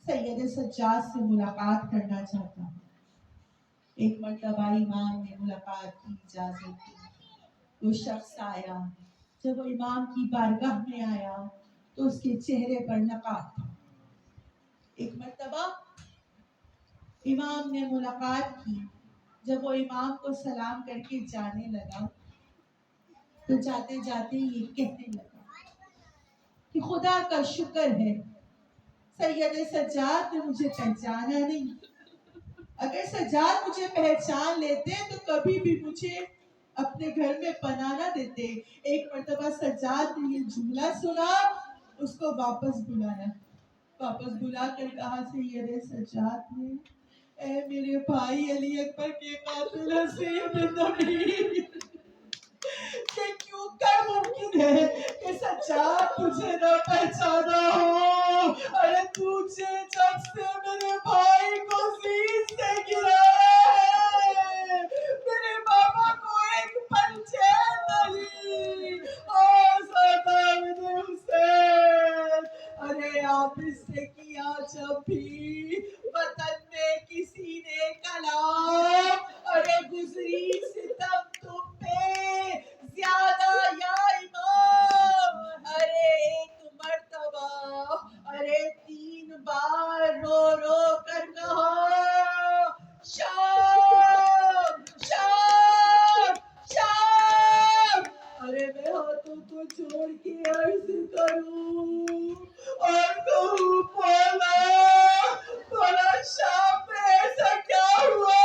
سید سجاد سے ملاقات کرنا چاہتا ہوں. ایک مرتبہ امام نے ملاقات کی اجازت دی. وہ شخص آیا. جب وہ امام کی بارگاہ میں آیا تو اس کے چہرے پر نقاب تھا. ایک مرتبہ امام نے ملاقات کی. جب وہ امام کو سلام کر کے جانے لگا تو جاتے جاتے یہ کہنے لگا کہ خدا کا شکر ہے سید سجاد نے مجھے پہچانا نہیں. اگر سجاد مجھے پہچان لیتے تو کبھی بھی مجھے اپنے گھر میں پناہ نہ دیتے. ایک مرتبہ سجاد نے یہ جملہ سنا، اس کو واپس بلایا. واپس بلا کر کہا سید سجاد نے اے میرے بھائی علی اکبر کے قاتل حسین بن نبی، کہ کیوں کر ممکن ہے کہ سجاد تجھے نہ پہچانا ہو؟ ارے تجھے جب سے میرے بھائی کو زین سے گرایا ہے، میرے بابا کو ایک پل چین نہیں. اور سردار حسین، ارے آپ اس سے کیا جب بھی وطن میں کسی نے کلام، ارے گزری ستم تم پہ زیادہ یا امام. ارے ایک مرتبہ، ارے 3 بار رو رو کر کہا شام شام شام. ارے میں ہاتھوں کو چھوڑ کے عرض کروں اور کہوں مولا شام میں ایسا کیا ہوا؟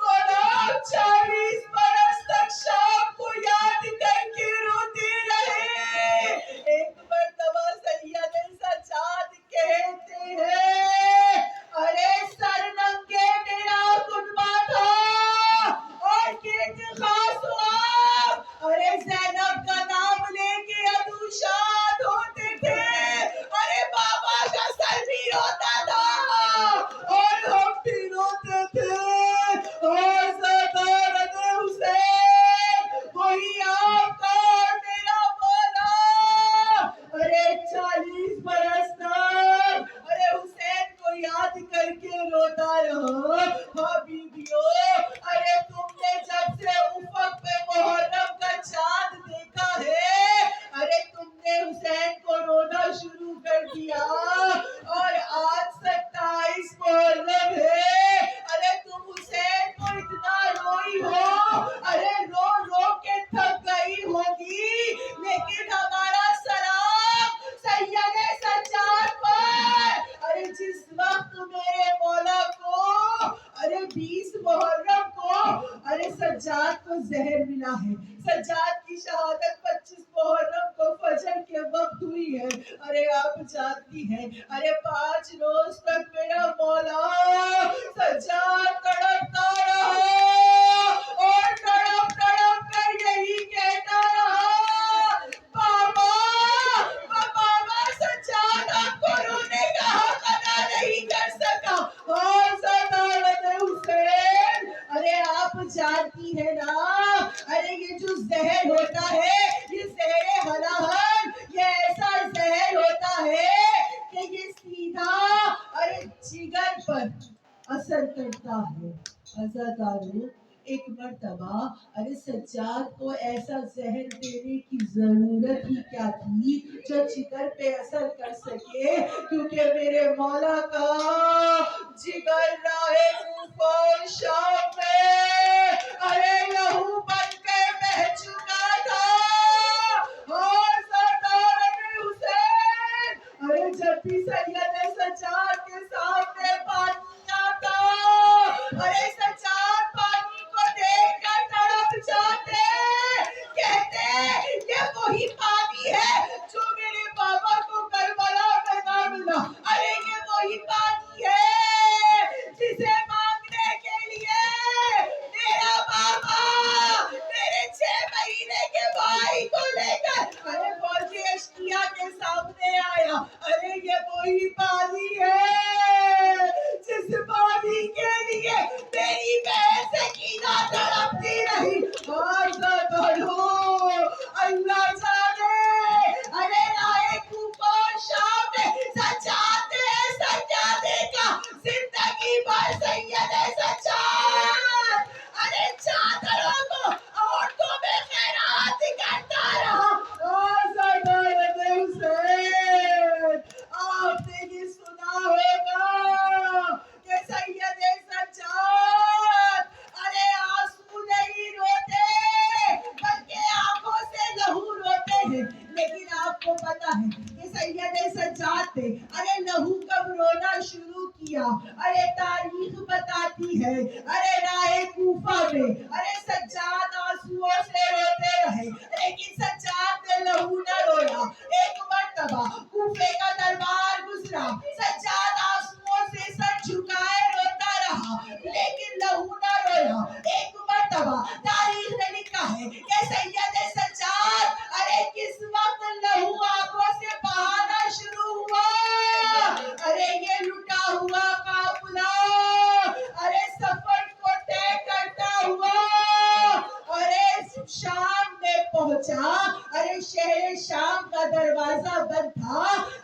مولا 40 برس تک شام کو یاد کر کے روتے رہے. ایک مرتبہ سید سجاد کہتے ہیں ارے سر ننگے میرا خطبہ تھا اور گیت خاص ہوا. ارے زینب کا نام لے کے ادوشاد ہوتے تھے. ارے بابا کا سر بھی روتا تھا اور ہم بھی روتے تھے. اور سردار حسین وہی آپ کا اور میرا مولا. ارے 40 برس تک ارے حسین کو یاد کر کے روتا رہا. ہاں بیویوں، ارے تم نے جب سے افق پہ محرم کا چاند دیکھا ہے، ارے تم نے حسین کو رونا شروع کر دیا. اور آج 27 محرم ہے، ارے تم حسین کو اتنا روئی ہو، ارے رو رو کے تھک گئی ہوگی. لیکن ہمارا سلام سید سجاد پر. ارے جس وقت میرے مولا کو ارے 20 محرم کو ارے سجاد کو زہر ملا ہے. سجاد کی شہادت 25 محرم کو فجر کے وقت ہوئی ہے. ارے آپ جانتی ہیں ارے 5 روز تک میرا مولا سجاد تڑپتا رہا اور تڑپ تڑپ کر یہی کہتا رہا بابا سجاد آپ کو رونے کا حق ادا نہیں کر سکا. اور سردار حسین، ارے آپ جانتی ہے نا ارے یہ جو زہر ہوتا ہے یہ زہر ہلاہن، یہ ایسا زہر ہوتا ہے کہ یہ سیدھا ارے جگر پر اثر کرتا ہے. عزادارو، ایک مرتبہ ارے سجاد کو ایسا زہر دینے کی ضرورت ہی کیا تھی جو جگر پہ اثر کر سکے، کیونکہ میرے مولا کا جگر راہ کوفہ اور شام میں ارے لہو بن کے بہ چکا تھا۔ اور سردار امیر حسین ارے جب بھی سید سجاد کے سامنے پانی آتا ارے سجاد پانی کو دیکھ کر تڑپ جاتے، کہتے یہ وہی پانی ہے جو میرے بابا کو کربلا میں نہ ملا، ارے یہ وہی پانی ہے جسے مانگنے کے لیے میرا بابا میرے 6 مہینے کے بھائی کو لے کر ارے فوجی اشکیا کے سامنے آیا، ارے یہ وہی پانی ہے جس پانی کے لیے میری بہن سکینہ تڑپتی رہی۔ اللہ جانے ارے رائے کوفہ اور شام میں سجادے کا زندگی بھر سید سجاد ارے چادروں کو عورتوں میں خیرات کرتا رہا۔ سردار حسین آپ نے یہ سنا ہوگا کہ سید سجاد ارے آنسو نہیں روتے بلکہ آنکھوں سے لہو روتے ہیں، لیکن آپ کو پتا ہے کہ سید سجاد نے ارے لہو کب رونا شروع کیا؟ ارے تاریخ بتاتی ہے ارے راہ کوفہ میں ارے سجاد آنسوؤں سے روتے رہے لیکن سجاد نے لہو نہ رویا۔ ایک مرتبہ کوفے کا دربار گزرا، سجاد آنسوؤں سے سر جھکائے روتا رہا لیکن لہو نہ رویا۔ ایک مرتبہ تاریخ نے لکھا ہے کہ سید سجاد ارے کس وقت لہو آنکھوں سے بہانا شروع ہوا، ارے یہ لٹا ہوا قافلہ ارے سفر کو طے کرتا ہوا ارے شام میں پہنچا، ارے شہر شام کا دروازہ بند تھا،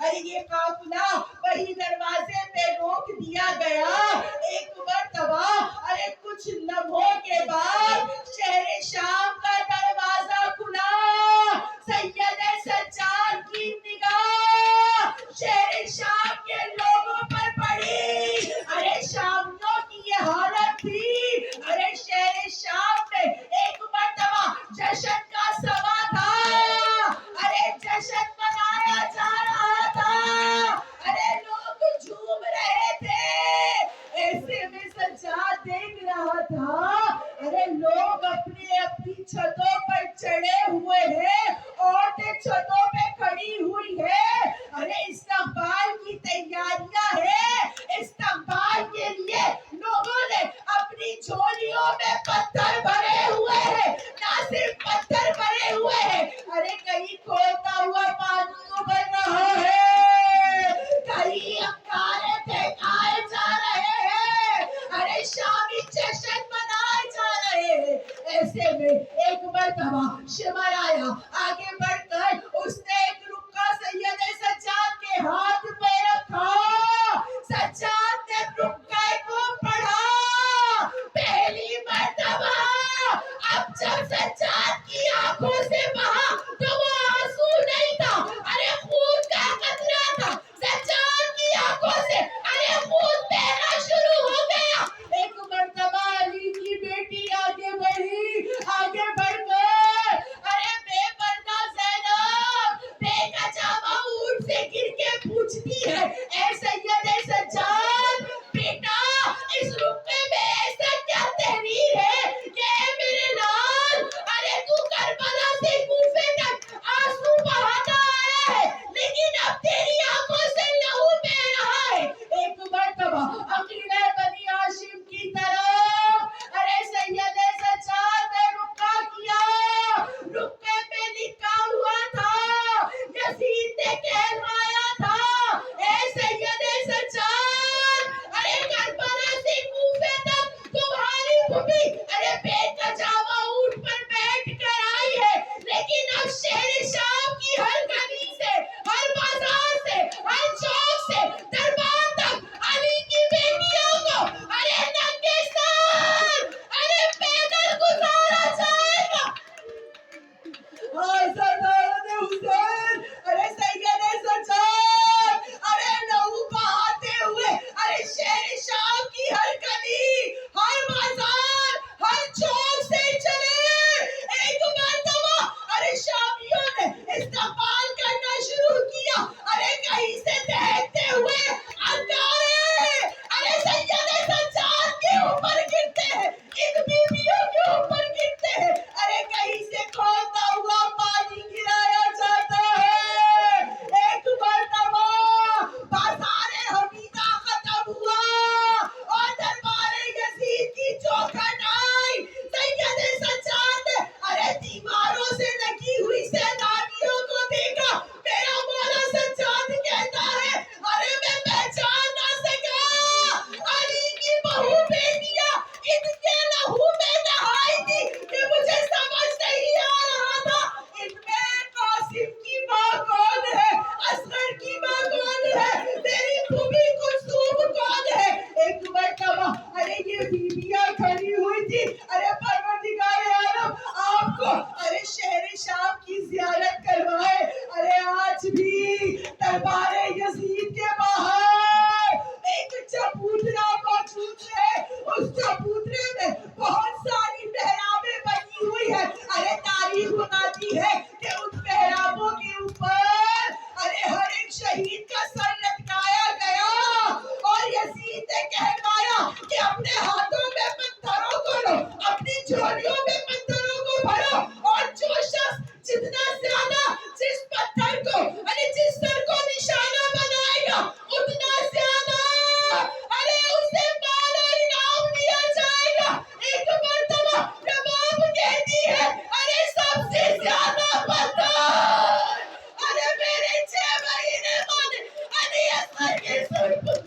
ارے یہ قافلہ وہی دروازے پہ روک دیا گیا۔ ایک مرتبہ ارے کچھ لمحوں کے بعد شہر شام کا دروازہ کھلا، سید سجاد کی نگاہ شہر شام کے لوگوں پر پڑی، ارے شامیوں کی یہ حالت تھی ارے شہر شام میں ایک مرتبہ جشن کا سما تھا، ارے جشن منایا جا رہا تھا، ارے لوگ جھوم رہے تھے۔ ایسے میں سجاد دیکھ رہا تھا ارے لوگ اپنی اپنی چھتوں پر چڑھے ہوئے ہیں، عورتیں چھتوں پہ کھڑی ہوئی ہے، ارے استقبال کی تیاریاں ہیں۔ استقبال کے لیے لوگوں نے اپنی جھولیوں میں پتھر بھرے ہوئے ہیں، نہ صرف پتھر بھرے ہوئے ہیں ارے کہیں کھولتا ہوا پانی ابل رہا ہے، کہیں انگارے پھینکائے جا رہے ہیں، ارے شامی جشن منائے جا رہے ہیں۔ ایسے میں ایک مرتبہ شمر آیا، آگے بڑھ کر اس نے ایک رکا سید سجاد کے ہاتھ پہ رکھا، سجاد نے رکے کو پڑھا، پہلی مرتبہ جی ارے پروردگار عالم آپ کو ارے شہر شام کی زیارت کروائے. ارے آج بھی دربار یزید کے باہر ایک چبوترا موجود ہے. اس چبوترے میں بہت ساری محرابیں بنی ہوئی ہے. ارے تاریخ بتاتی ہے کہ ان محرابوں کے اوپر ارے ہر ایک شہید کا سر لٹکایا گیا اور یزید نے کہلوایا کہ اپنے ہاتھوں میں پتھروں کو لو, اپنی جھولیوں میں پتھروں کو بھرو, اور جو شخص جتنا زیادہ جس پتھر کو ارے جس سر کو نشانہ بنائے گا اتنا زیادہ ارے اسے مال اور انعام دیا جائے گا. ایک مرتبہ رباب کہتی ہے ارے سب سے زیادہ پتھر ارے میرے 6 مہینے بعد علی اصغر کے سر پر.